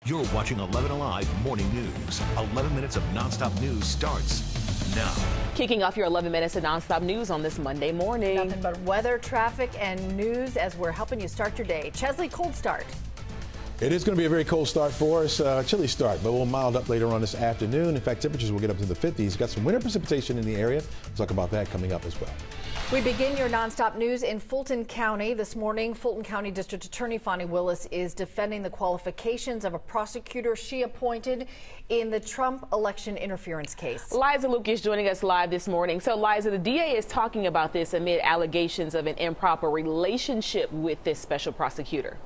You're watching 11 Alive Morning News. 11 minutes of nonstop news starts now. Kicking off your 11 minutes of nonstop news on this Monday morning. Nothing but weather, traffic, and news as we're helping you start your day. Chesley, cold start. It is going to be a very cold start for us, chilly start, but we'll mild up later on this afternoon. In fact, temperatures will get up to the 50s. Got some winter precipitation in the area. We'll talk about that coming up as well. We begin your nonstop news in Fulton County. This morning, Fulton County District Attorney Fani Willis is defending the qualifications of a prosecutor she appointed in the Trump election interference case. Liza Lucas joining us live this morning. So, Liza, the DA is talking about this amid allegations of an improper relationship with this special prosecutor.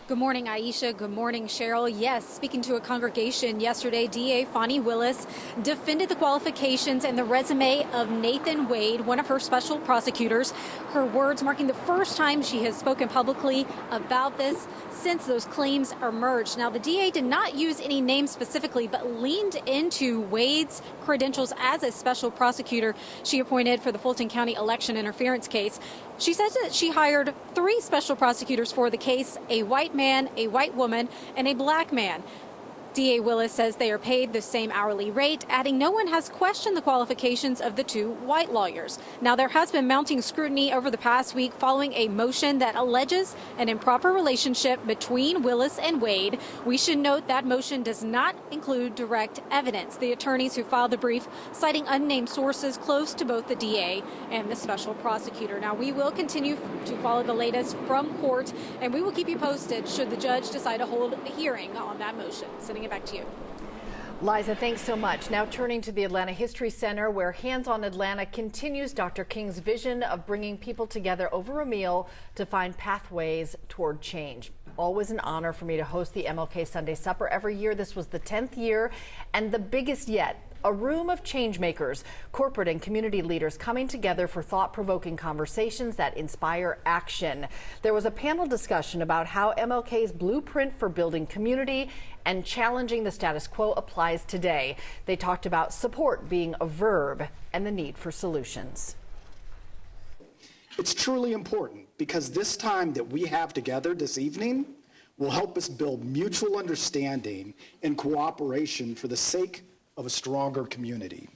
Good morning, Aisha. Good morning, Cheryl. Yes, speaking to a congregation yesterday, DA Fani Willis defended the qualifications and the resume of Nathan Wade, one of her special prosecutors. Her words marking the first time she has spoken publicly about this since those claims emerged. Now, the DA did not use any names specifically, but leaned into Wade's credentials as a special prosecutor she appointed for the Fulton County election interference case. She says that she hired 3 special prosecutors for the case, a white man, a white woman, and a black man. DA Willis says they are paid the same hourly rate, adding no one has questioned the qualifications of the 2 white lawyers. Now, there has been mounting scrutiny over the past week following a motion that alleges an improper relationship between Willis and Wade. We should note that motion does not include direct evidence. The attorneys who filed the brief citing unnamed sources close to both the DA and the special prosecutor. Now, we will continue to follow the latest from court, and we will keep you posted should the judge decide to hold a hearing on that motion. Sending it back to you. Liza, thanks so much. Now turning to the Atlanta History Center, where Hands on Atlanta continues Dr. King's vision of bringing people together over a meal to find pathways toward change. Always an honor for me to host the MLK Sunday Supper every year. This was the 10th year and the biggest yet. A room of change makers, corporate and community leaders coming together for thought-provoking conversations that inspire action. There was a panel discussion about how MLK's blueprint for building community and challenging the status quo applies today. They talked about support being a verb and the need for solutions. It's truly important because this time that we have together this evening will help us build mutual understanding and cooperation for the sake of a stronger community.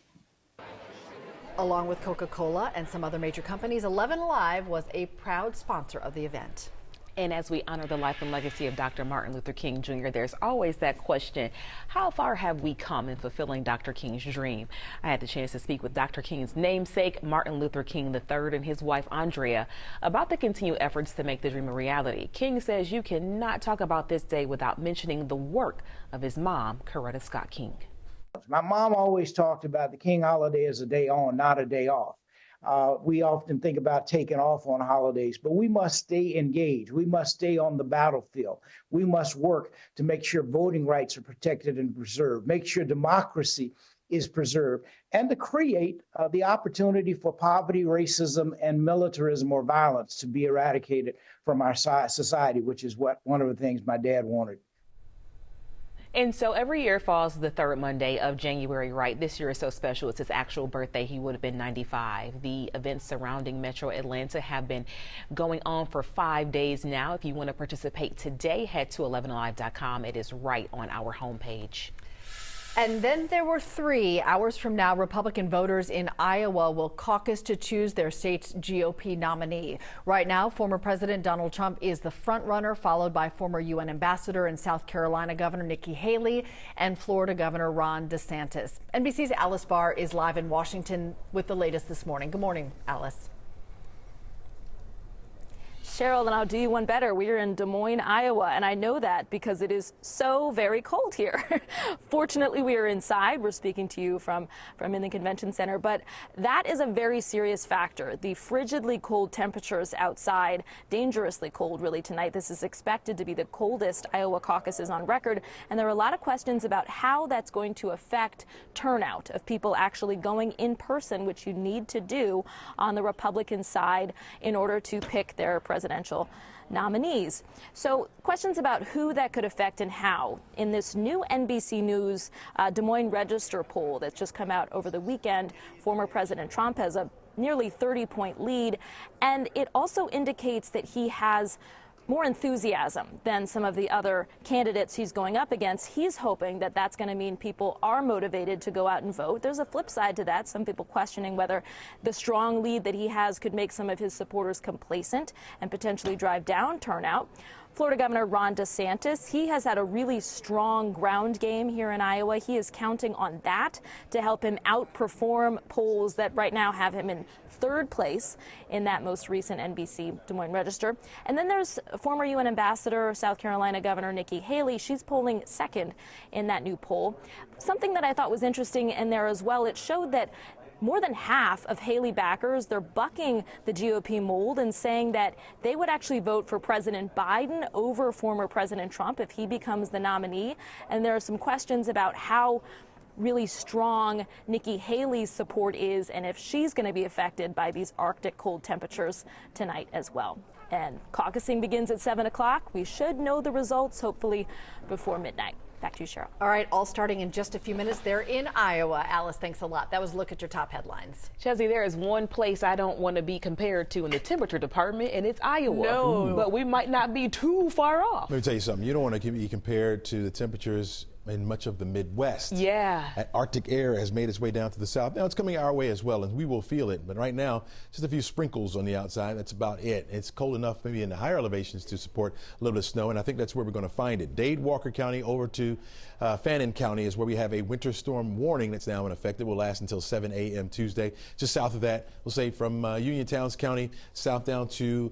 Along with Coca-Cola and some other major companies, 11 Alive was a proud sponsor of the event. And as we honor the life and legacy of Dr. Martin Luther King Jr., there's always that question, how far have we come in fulfilling Dr. King's dream? I had the chance to speak with Dr. King's namesake, Martin Luther King III, and his wife, Andrea, about the continued efforts to make the dream a reality. King says you cannot talk about this day without mentioning the work of his mom, Coretta Scott King. My mom always talked about the King holiday as a day on, not a day off. We often think about taking off on holidays, but we must stay engaged. We must stay on the battlefield. We must work to make sure voting rights are protected and preserved, make sure democracy is preserved, and to create the opportunity for poverty, racism, and militarism or violence to be eradicated from our society, which is one of the things my dad wanted. And so every year falls the 3rd Monday of January, right? This year is so special. It's his actual birthday. He would have been 95. The events surrounding Metro Atlanta have been going on for 5 days now. If you want to participate today, head to 11alive.com. It is right on our homepage. And then there were 3 hours from now. Republican voters in Iowa will caucus to choose their state's GOP nominee. Right now, former President Donald Trump is the front runner, followed by former UN Ambassador and South Carolina Governor Nikki Haley and Florida Governor Ron DeSantis. NBC's Alice Barr is live in Washington with the latest this morning. Good morning, Alice. Cheryl, and I'll do you one better. We are in Des Moines, Iowa, and I know that because it is so very cold here. Fortunately, we are inside. We're speaking to you from in the convention center, but that is a very serious factor. The frigidly cold temperatures outside, dangerously cold really tonight. This is expected to be the coldest Iowa caucuses on record, and there are a lot of questions about how that's going to affect turnout of people actually going in person, which you need to do on the Republican side in order to pick their presidential nominees. So questions about who that could affect and how. In this new NBC News Des Moines Register poll that's just come out over the weekend, former President Trump has a nearly 30-point lead, and it also indicates that he has more enthusiasm than some of the other candidates he's going up against. He's hoping that that's going to mean people are motivated to go out and vote. There's a flip side to that. Some people questioning whether the strong lead that he has could make some of his supporters complacent and potentially drive down turnout. Florida Governor Ron DeSantis, he has had a really strong ground game here in Iowa. He is counting on that to help him outperform polls that right now have him in third place in that most recent NBC Des Moines Register. And then there's former UN Ambassador, South Carolina Governor Nikki Haley. She's polling second in that new poll. Something that I thought was interesting in there as well, it showed that more than half of Haley backers, they're bucking the GOP mold and saying that they would actually vote for President Biden over former President Trump if he becomes the nominee. And there are some questions about how really strong Nikki Haley's support is and if she's going to be affected by these Arctic cold temperatures tonight as well. And caucusing begins at 7 o'clock. We should know the results hopefully before midnight. Back to you, Cheryl. All right, all starting in just a few minutes there in Iowa. Alice, thanks a lot. That was a look at your top headlines. Chelsea, there is one place I don't want to be compared to in the temperature department, and it's Iowa. No. But we might not be too far off. Let me tell you something. You don't want to be compared to the temperatures in much of the Midwest. Yeah. Arctic air has made its way down to the south. Now it's coming our way as well, and we will feel it. But right now, just a few sprinkles on the outside. That's about it. It's cold enough maybe in the higher elevations to support a little bit of snow, and I think that's where we're going to find it. Dade, Walker County over to Fannin County is where we have a winter storm warning that's now in effect. It will last until 7 a.m. Tuesday. Just south of that, we'll say from Union Towns County south down to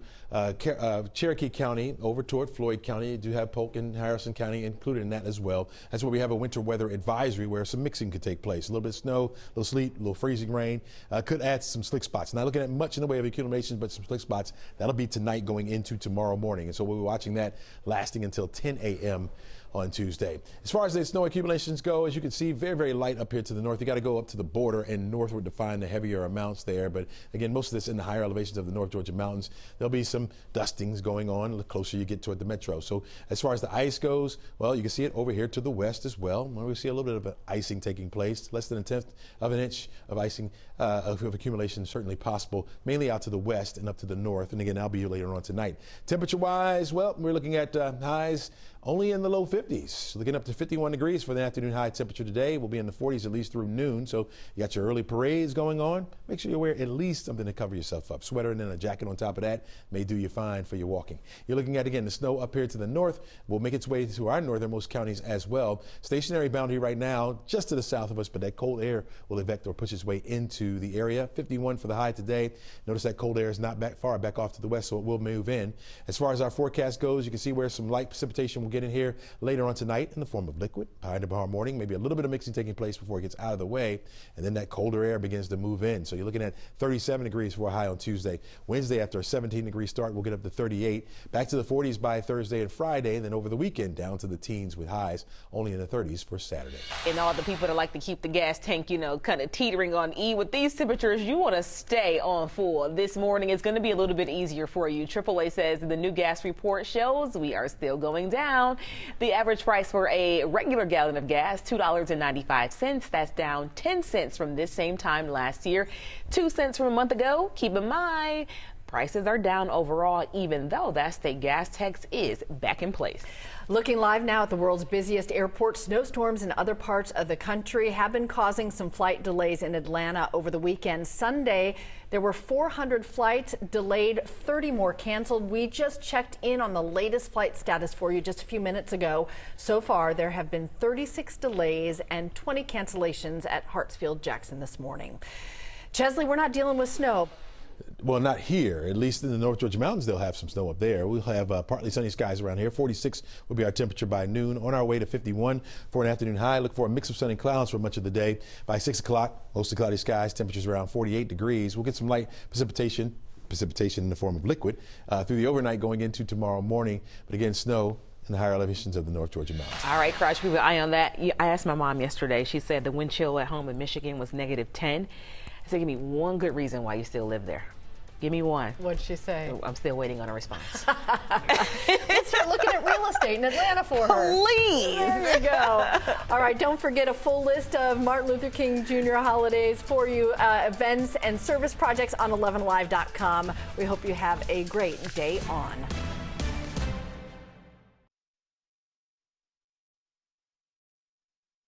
Cherokee County over toward Floyd County. You do have Polk and Harrison County included in that as well. That's where we have a winter weather advisory where some mixing could take place. A little bit of snow, a little sleet, a little freezing rain. Could add some slick spots. Not looking at much in the way of accumulations, but some slick spots. That'll be tonight going into tomorrow morning. And so we'll be watching that lasting until 10 a.m. on Tuesday. As far as the snow accumulations go, as you can see, very, very light up here to the north. You got to go up to the border and northward to find the heavier amounts there. But again, most of this in the higher elevations of the North Georgia mountains. There'll be some dustings going on the closer you get toward the metro. So as far as the ice goes, well, you can see it over here to the west as well, where we see a little bit of an icing taking place. Less than a tenth of an inch of icing of accumulation certainly possible, mainly out to the west and up to the north. And again, that'll be later on tonight. Temperature-wise, well, we're looking at highs only in the low 50s. Looking up to 51 degrees for the afternoon high temperature today. We'll be in the 40s at least through noon. So you got your early parades going on. Make sure you wear at least something to cover yourself up. Sweater and then a jacket on top of that may do you fine for your walking. You're looking at, again, the snow up here to the north will make its way to our northernmost counties as well. Stationary boundary right now just to the south of us, but that cold air will evac or push its way into the area. 51 for the high today. Notice that cold air is not far back off to the west, so it will move in. As far as our forecast goes, you can see where some light precipitation will get in here later on tonight in the form of liquid by tomorrow morning. Maybe a little bit of mixing taking place before it gets out of the way, and then that colder air begins to move in. So you're looking at 37 degrees for a high on Tuesday. Wednesday, after a 17-degree start, we'll get up to 38. Back to the 40s by Thursday and Friday, and then over the weekend down to the teens with highs only in the 30s for Saturday. And all the people that like to keep the gas tank, kind of teetering on E with these temperatures, you want to stay on full. This morning it's going to be a little bit easier for you. AAA says the new gas report shows we are still going down. The average price for a regular gallon of gas, $2.95. That's down 10 cents from this same time last year, 2 cents from a month ago. Keep in mind, prices are down overall, even though that state gas tax is back in place. Looking live now at the world's busiest airport, snowstorms in other parts of the country have been causing some flight delays in Atlanta over the weekend. Sunday, there were 400 flights delayed, 30 more canceled. We just checked in on the latest flight status for you just a few minutes ago. So far, there have been 36 delays and 20 cancellations at Hartsfield-Jackson this morning. Chesley, we're not dealing with snow. Well, not here. At least in the North Georgia mountains, they'll have some snow up there. We'll have partly sunny skies around here. 46 will be our temperature by noon. On our way to 51 for an afternoon high. Look for a mix of sun and clouds for much of the day. By 6 o'clock, mostly cloudy skies. Temperatures around 48 degrees. We'll get some light precipitation in the form of liquid through the overnight going into tomorrow morning. But again, snow in the higher elevations of the North Georgia mountains. All right, Crouch, keep an eye on that. I asked my mom yesterday. She said the wind chill at home in Michigan was -10. I said, give me one good reason why you still live there. Give me one. What'd she say? I'm still waiting on a response. Let's start looking at real estate in Atlanta for her. Please. There you go. All right, don't forget a full list of Martin Luther King Jr. holidays for you, events and service projects on 11live.com. We hope you have a great day on.